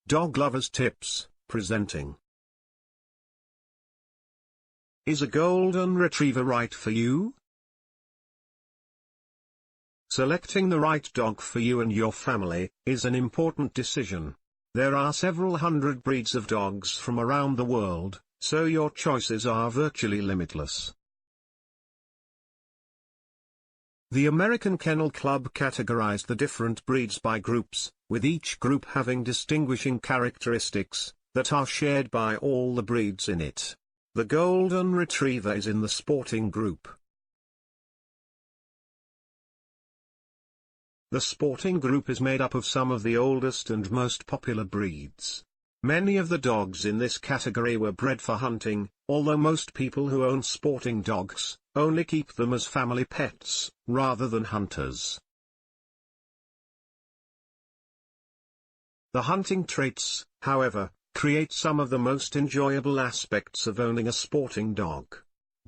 Dog Lovers Tips, presenting. Is a Golden Retriever right for you? Selecting the right dog for you and your family is an important decision. There are several hundred breeds of dogs from around the world, so your choices are virtually limitless. The American Kennel Club categorized the different breeds by groups, with each group having distinguishing characteristics that are shared by all the breeds in it. The Golden Retriever is in the sporting group. The sporting group is made up of some of the oldest and most popular breeds. Many of the dogs in this category were bred for hunting, although most people who own sporting dogs only keep them as family pets, rather than hunters. The hunting traits, however, create some of the most enjoyable aspects of owning a sporting dog.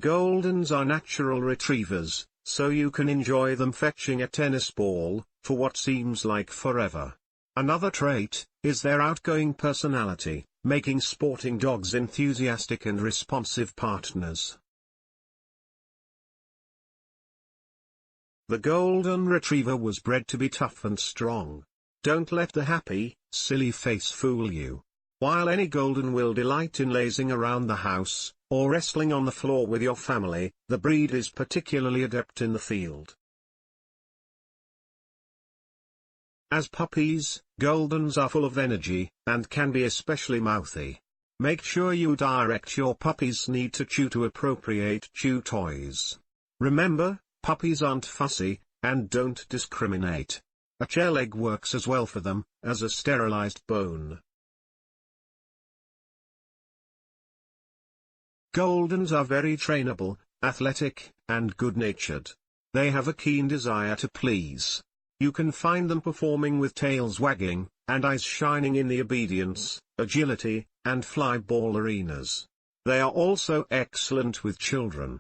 Goldens are natural retrievers, so you can enjoy them fetching a tennis ball for what seems like forever. Another trait is their outgoing personality, making sporting dogs enthusiastic and responsive partners. The Golden Retriever was bred to be tough and strong. Don't let the happy, silly face fool you. While any Golden will delight in lazing around the house, or wrestling on the floor with your family, the breed is particularly adept in the field. As puppies, Goldens are full of energy, and can be especially mouthy. Make sure you direct your puppy's need to chew to appropriate chew toys. Remember, puppies aren't fussy, and don't discriminate. A shell egg works as well for them as a sterilized bone. Goldens are very trainable, athletic, and good-natured. They have a keen desire to please. You can find them performing with tails wagging, and eyes shining in the obedience, agility, and fly ball arenas. They are also excellent with children.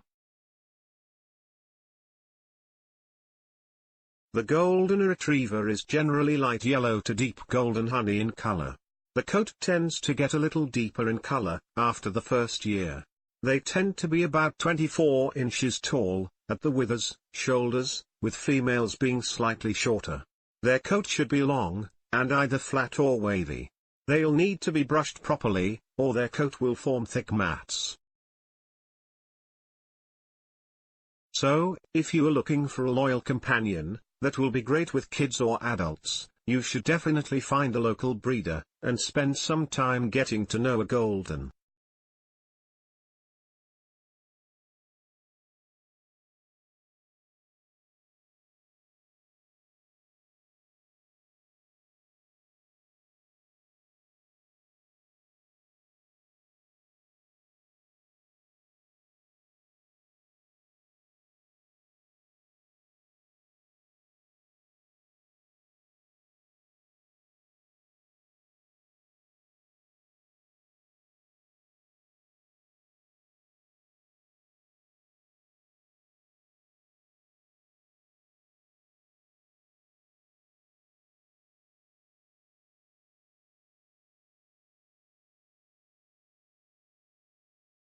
The Golden Retriever is generally light yellow to deep golden honey in color. The coat tends to get a little deeper in color after the first year. They tend to be about 24 inches tall, at the withers, shoulders, with females being slightly shorter. Their coat should be long, and either flat or wavy. They'll need to be brushed properly, or their coat will form thick mats. So, if you are looking for a loyal companion that will be great with kids or adults, you should definitely find a local breeder, and spend some time getting to know a Golden.